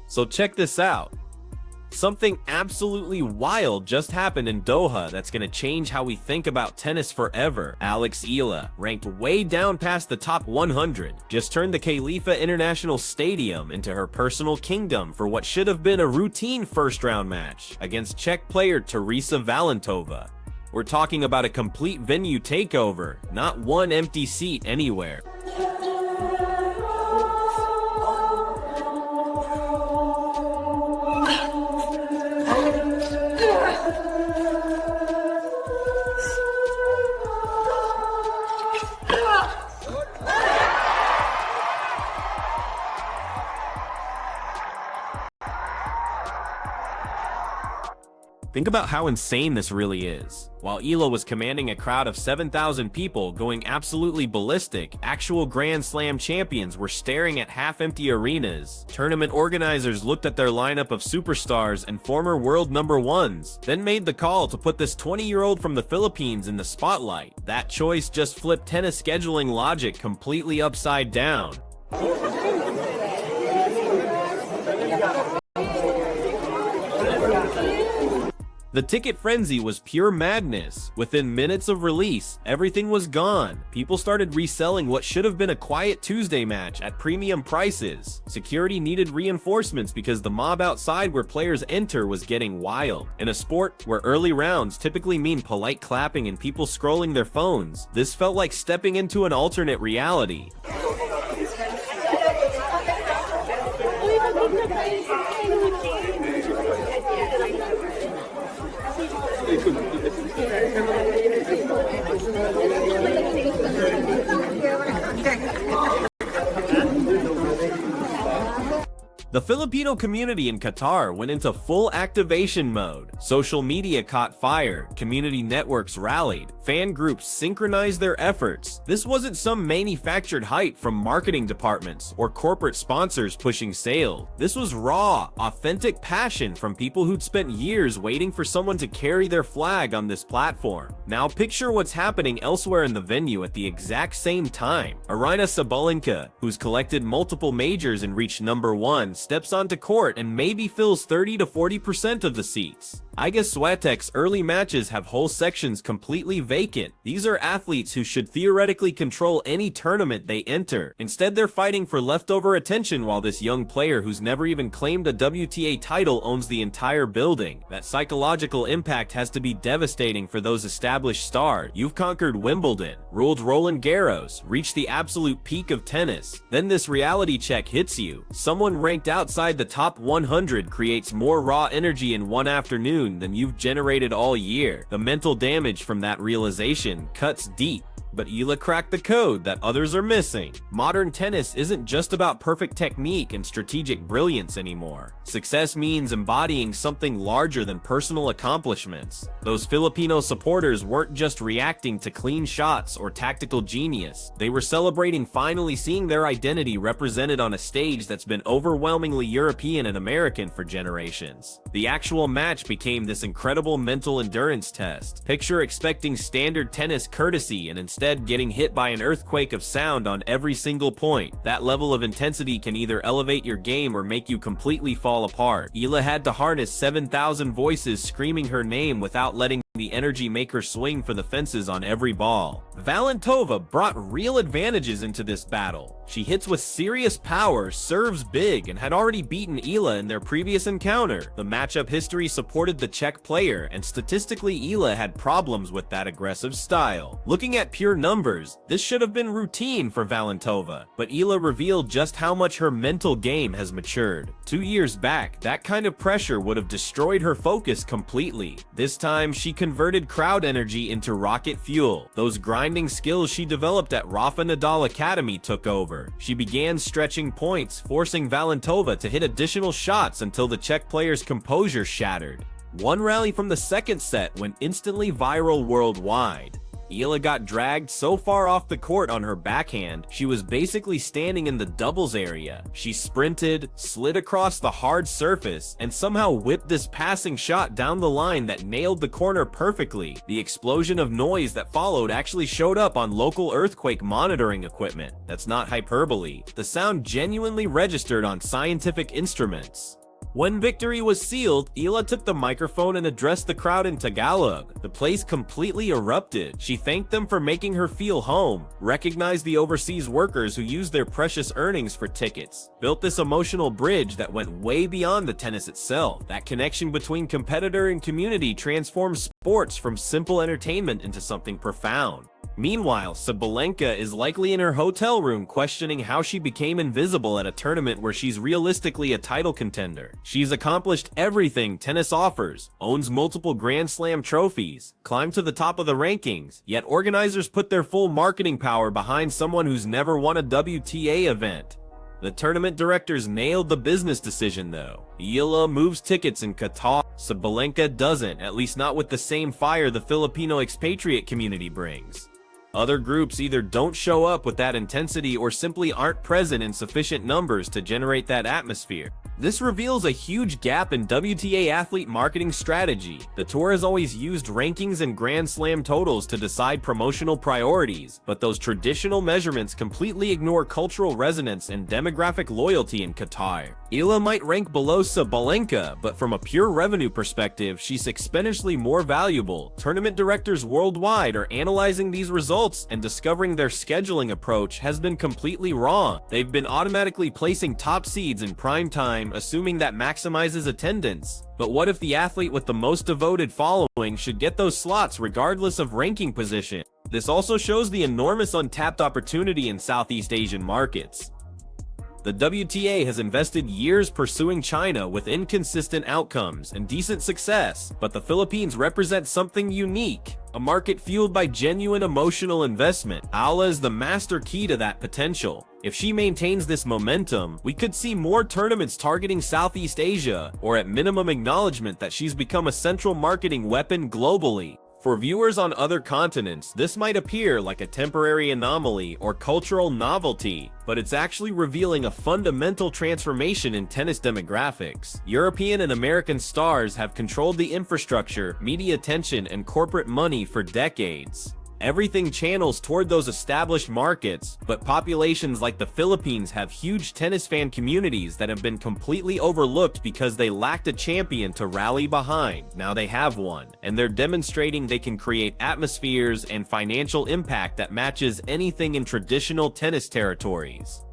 So check this out. Something absolutely wild just happened in Doha that's gonna change how we think about tennis forever. Eala, ranked way down past the top 100, just turned the Khalifa International Stadium into her personal kingdom for what should have been a routine first-round match against Czech player Teresa Valentova. We're talking about a complete venue takeover, not one empty seat anywhere. Think about how insane this really is. While Eala was commanding a crowd of 7,000 people going absolutely ballistic, actual Grand Slam champions were staring at half-empty arenas. Tournament organizers looked at their lineup of superstars and former world number ones, then made the call to put this 20-year-old from the Philippines in the spotlight. That choice just flipped tennis scheduling logic completely upside down. The ticket frenzy was pure madness. Within minutes of release, everything was gone. People started reselling what should have been a quiet Tuesday match at premium prices. Security needed reinforcements because the mob outside where players enter was getting wild. In a sport where early rounds typically mean polite clapping and people scrolling their phones, this felt like stepping into an alternate reality. The Filipino community in Qatar went into full activation mode. Social media caught fire, community networks rallied, fan groups synchronized their efforts. This wasn't some manufactured hype from marketing departments or corporate sponsors pushing sales. This was raw, authentic passion from people who'd spent years waiting for someone to carry their flag on this platform. Now picture what's happening elsewhere in the venue at the exact same time. Aryna Sabalenka, who's collected multiple majors and reached #1, steps onto court and maybe fills 30 to 40% of the seats. Iga Swiatek's early matches have whole sections completely vacant. These are athletes who should theoretically control any tournament they enter. Instead, they're fighting for leftover attention while this young player who's never even claimed a WTA title owns the entire building. That psychological impact has to be devastating for those established stars. You've conquered Wimbledon, ruled Roland Garros, reached the absolute peak of tennis. Then this reality check hits you. Someone ranked outside the top 100 creates more raw energy in one afternoon than you've generated all year. The mental damage from that realization cuts deep. But Eala cracked the code that others are missing. Modern tennis isn't just about perfect technique and strategic brilliance anymore. Success means embodying something larger than personal accomplishments. Those Filipino supporters weren't just reacting to clean shots or tactical genius. They were celebrating finally seeing their identity represented on a stage that's been overwhelmingly European and American for generations. The actual match became this incredible mental endurance test. Picture expecting standard tennis courtesy and instead getting hit by an earthquake of sound on every single point. That level of intensity can either elevate your game or make you completely fall apart. Eala had to harness 7,000 voices screaming her name without letting the energy make her swing for the fences on every ball. Valentova brought real advantages into this battle. She hits with serious power, serves big, and had already beaten Eala in their previous encounter. The matchup history supported the Czech player, and statistically Eala had problems with that aggressive style. Looking at pure numbers, this should have been routine for Valentova, but Eala revealed just how much her mental game has matured. 2 years back, that kind of pressure would have destroyed her focus completely. This time, she converted crowd energy into rocket fuel. Those grinding skills she developed at Rafa Nadal Academy took over. She began stretching points, forcing Valentova to hit additional shots until the Czech player's composure shattered. One rally from the second set went instantly viral worldwide. Eala got dragged so far off the court on her backhand, she was basically standing in the doubles area. She sprinted, slid across the hard surface, and somehow whipped this passing shot down the line that nailed the corner perfectly. The explosion of noise that followed actually showed up on local earthquake monitoring equipment. That's not hyperbole. The sound genuinely registered on scientific instruments. When victory was sealed, Eala took the microphone and addressed the crowd in Tagalog. The place completely erupted. She thanked them for making her feel home, recognized the overseas workers who used their precious earnings for tickets, built this emotional bridge that went way beyond the tennis itself. That connection between competitor and community transformed sports from simple entertainment into something profound. Meanwhile, Sabalenka is likely in her hotel room questioning how she became invisible at a tournament where she's realistically a title contender. She's accomplished everything tennis offers, owns multiple Grand Slam trophies, climbed to the top of the rankings, yet organizers put their full marketing power behind someone who's never won a WTA event. The tournament directors nailed the business decision though. Eala moves tickets in Qatar. Sabalenka doesn't, at least not with the same fire the Filipino expatriate community brings. Other groups either don't show up with that intensity or simply aren't present in sufficient numbers to generate that atmosphere. This reveals a huge gap in WTA athlete marketing strategy. The tour has always used rankings and Grand Slam totals to decide promotional priorities, but those traditional measurements completely ignore cultural resonance and demographic loyalty in Qatar. Eala might rank below Sabalenka, but from a pure revenue perspective, she's exponentially more valuable. Tournament directors worldwide are analyzing these results and discovering their scheduling approach has been completely wrong. They've been automatically placing top seeds in prime time, assuming that maximizes attendance. But what if the athlete with the most devoted following should get those slots regardless of ranking position? This also shows the enormous untapped opportunity in Southeast Asian markets. The WTA has invested years pursuing China with inconsistent outcomes and decent success, but the Philippines represent something unique, a market fueled by genuine emotional investment. Eala is the master key to that potential. If she maintains this momentum, we could see more tournaments targeting Southeast Asia, or at minimum acknowledgement that she's become a central marketing weapon globally. For viewers on other continents, this might appear like a temporary anomaly or cultural novelty, but it's actually revealing a fundamental transformation in tennis demographics. European and American stars have controlled the infrastructure, media attention, and corporate money for decades. Everything channels toward those established markets, but populations like the Philippines have huge tennis fan communities that have been completely overlooked because they lacked a champion to rally behind. Now they have one, and they're demonstrating they can create atmospheres and financial impact that matches anything in traditional tennis territories.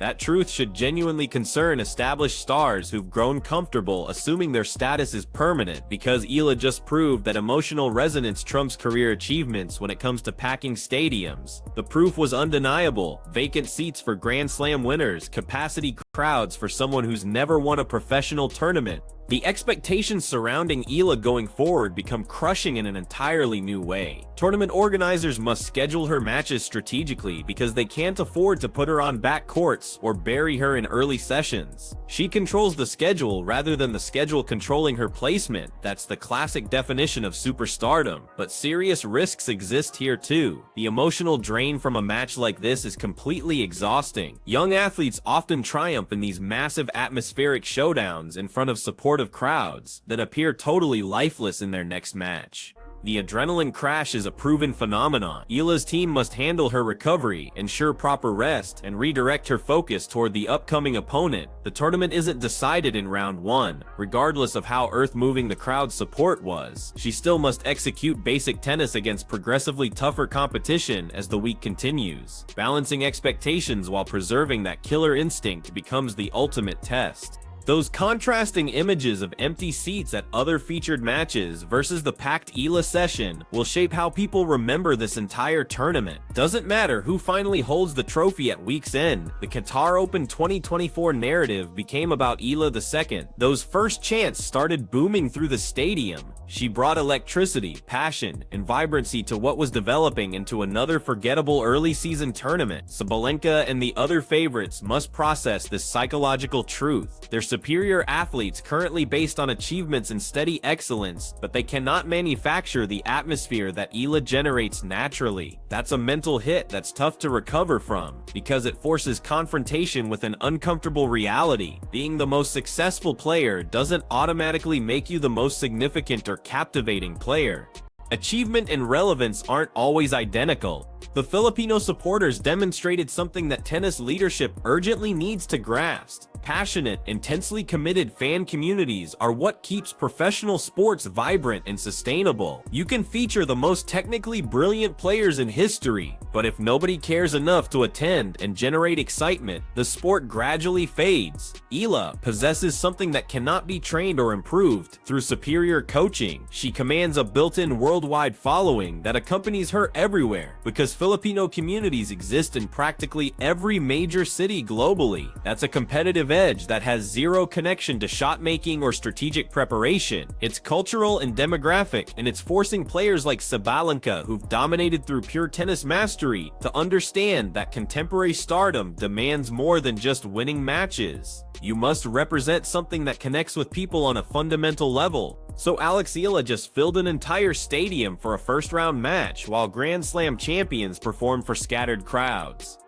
That truth should genuinely concern established stars who've grown comfortable assuming their status is permanent, because Eala just proved that emotional resonance trumps career achievements when it comes to packing stadiums. The proof was undeniable: vacant seats for Grand Slam winners, capacity crowds for someone who's never won a professional tournament. The expectations surrounding Eala going forward become crushing in an entirely new way. Tournament organizers must schedule her matches strategically because they can't afford to put her on back courts or bury her in early sessions. She controls the schedule rather than the schedule controlling her placement. That's the classic definition of superstardom. But serious risks exist here too. The emotional drain from a match like this is completely exhausting. Young athletes often triumph in these massive atmospheric showdowns in front of supportive crowds that appear totally lifeless in their next match. The adrenaline crash is a proven phenomenon. Eala's team must handle her recovery, ensure proper rest, and redirect her focus toward the upcoming opponent. The tournament isn't decided in round 1. Regardless of how earth-moving the crowd's support was, she still must execute basic tennis against progressively tougher competition as the week continues. Balancing expectations while preserving that killer instinct becomes the ultimate test. Those contrasting images of empty seats at other featured matches versus the packed Eala session will shape how people remember this entire tournament. Doesn't matter who finally holds the trophy at week's end, the Qatar Open 2024 narrative became about Eala II. Those first chants started booming through the stadium. She brought electricity, passion, and vibrancy to what was developing into another forgettable early season tournament. Sabalenka and the other favorites must process this psychological truth. They're superior athletes currently based on achievements and steady excellence, but they cannot manufacture the atmosphere that Eala generates naturally. That's a mental hit that's tough to recover from, because it forces confrontation with an uncomfortable reality. Being the most successful player doesn't automatically make you the most significant or captivating player. Achievement and relevance aren't always identical. The Filipino supporters demonstrated something that tennis leadership urgently needs to grasp. Passionate, intensely committed fan communities are what keeps professional sports vibrant and sustainable. You can feature the most technically brilliant players in history, but if nobody cares enough to attend and generate excitement, the sport gradually fades. Eala possesses something that cannot be trained or improved through superior coaching. She commands a built-in worldwide following that accompanies her everywhere, because Filipino communities exist in practically every major city globally. That's a competitive edge that has zero connection to shot making or strategic preparation. It's cultural and demographic, and it's forcing players like Sabalenka, who've dominated through pure tennis mastery, to understand that contemporary stardom demands more than just winning matches. You must represent something that connects with people on a fundamental level. So Eala just filled an entire stadium for a first-round match, while Grand Slam champions performed for scattered crowds.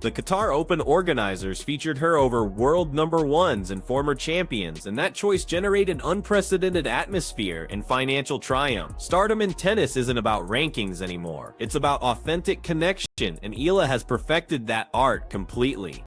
The Qatar Open organizers featured her over world number ones and former champions, and that choice generated unprecedented atmosphere and financial triumph. Stardom in tennis isn't about rankings anymore. It's about authentic connection, and Eala has perfected that art completely.